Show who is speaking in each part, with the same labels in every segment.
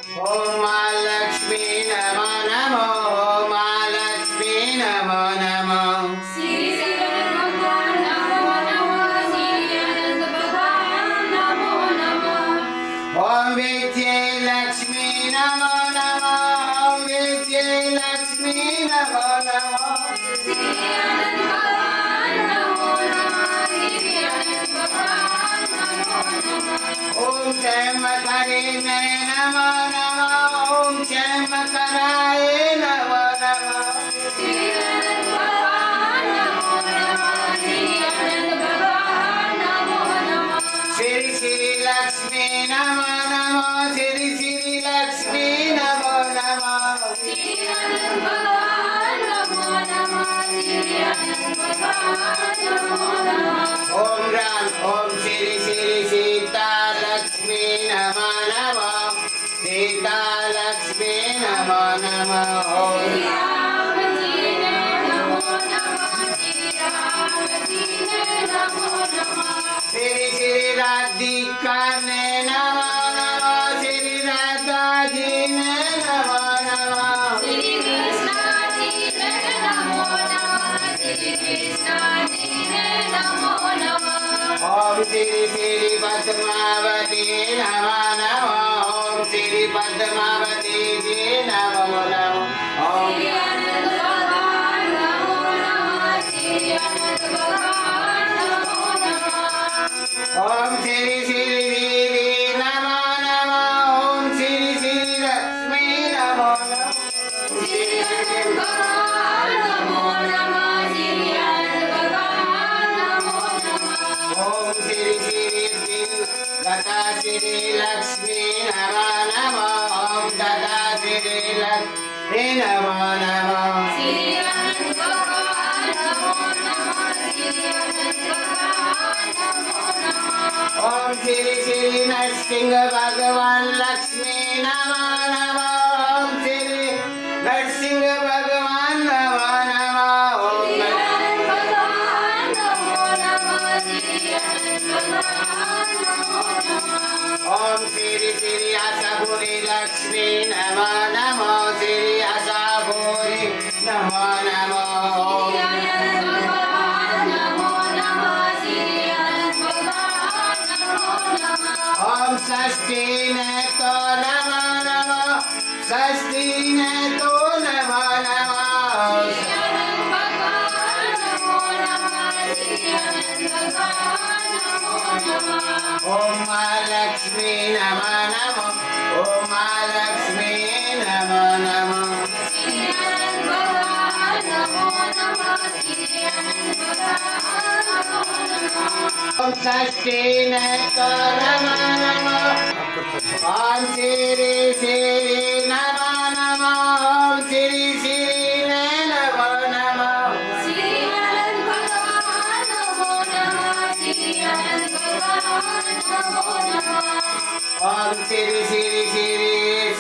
Speaker 1: ओम महालक्ष्मी नमो नमो ओम महालक्ष्मी नमो नमो
Speaker 2: श्री भगवान नमो नमः श्री अनंत भगवान नमो नमः
Speaker 1: ओम विजयलक्ष्मी नमो नमो ओम विजयलक्ष्मी नमो नमो
Speaker 2: श्री अनंत भगवान नमो नमः श्री अनंत भगवान नमो नमः
Speaker 1: ओम चमकरिणे नमो नमो ओम चमकराय नमो नमो
Speaker 2: श्री अनंत भगवान नमो नमः श्री अनंत भगवान नमो नमः
Speaker 1: श्री श्री लक्ष्मी नमो नमो श्री श्री लक्ष्मी नमो नमो
Speaker 2: श्री अनंत भगवान नमो नमः श्री अनंत भगवान नमो नमः
Speaker 1: ओम राम ओम श्री श्री सीता लक्ष्मी नमो नमो सीता लक्ष्मी नमो नमो ओम
Speaker 2: श्री राम जी ने नमो नमः श्री राम जी ने नमो नमः
Speaker 1: श्री श्री राधिका ने नमो नमो श्री राधा जी ने नमो नमो
Speaker 2: श्री कृष्ण जी ने नमो नमः श्री कृष्ण जी ने नमो नमः
Speaker 1: ओम श्री श्री पद्मावती नमो नमो ओम श्री पद्मावती जी नमो नमो ओम
Speaker 2: श्री अनंत भगवान नमो नमः श्री अनंत भगवान नमो नमः
Speaker 1: ओम श्री श्री देवी नमो नमो ओम श्री श्री लक्ष्मी नमो नमो
Speaker 2: श्री अनंत भगवान नमो नमः श्री अनंत भगवान नमो नमः
Speaker 1: ओम श्री श्री लता श्री लक्ष्मी नमो नमो ओम लता श्री लक्ष्मी नमो नमो
Speaker 2: श्री अनंत भगवान नमो नमः श्री अनंत भगवान नमो नमः
Speaker 1: ओम श्री श्री नरसिंह भगवान लक्ष्मी नमो नमो ओम श्री नरसिंह भगवान नमो नमो
Speaker 2: श्री
Speaker 1: ओम
Speaker 2: अनंत भगवान नमो नमः श्री अनंत भगवान नमो नमः
Speaker 1: ओम श्री श्री आशापुरी लक्ष्मी नमो नमो श्री आशापुरी नमो नमो
Speaker 2: श्री
Speaker 1: ओम
Speaker 2: अनंत भगवान नमो नमः श्री अनंत भगवान नमो नमः
Speaker 1: ओम षष्ठी ने तो नमो नमो षष्ठी ने तो नमो नमो
Speaker 2: श्री अनंत भगवान नमो नमः श्री अनंत भगवान नमो नमः
Speaker 1: ओम महालक्ष्मी नमो नमो ओम महालक्ष्मी नमो नमो
Speaker 2: श्री अनंत भगवान नमो नमः श्री अनंत भगवान नमो नमः
Speaker 1: ओम षष्ठी ने तो नमो नमो ओम श्री श्री नमो नमो ओम श्री श्री ने नमो नमो
Speaker 2: श्री अनंत भगवान नमो नमः श्री अनंत भगवान नमो नमः
Speaker 1: ओम श्री श्री श्री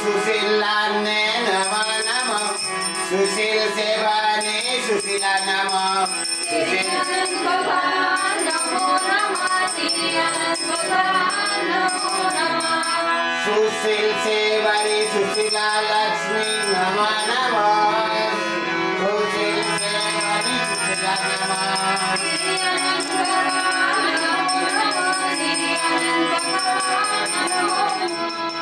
Speaker 1: सुशीला ने नमो नमो सुशील सेवा ने सुशीला नमो
Speaker 2: श्री
Speaker 1: सुशील
Speaker 2: अनंत भगवान नमो नमः श्री अनंत भगवान नमो नमः
Speaker 1: सुशील सेवा ने सुशीला लक्ष्मी नमो नमो सुशील सेवा ने सुशीला नमो
Speaker 2: श्री अनंत भगवान नमो नमः श्री अनंत भगवान नमो नमः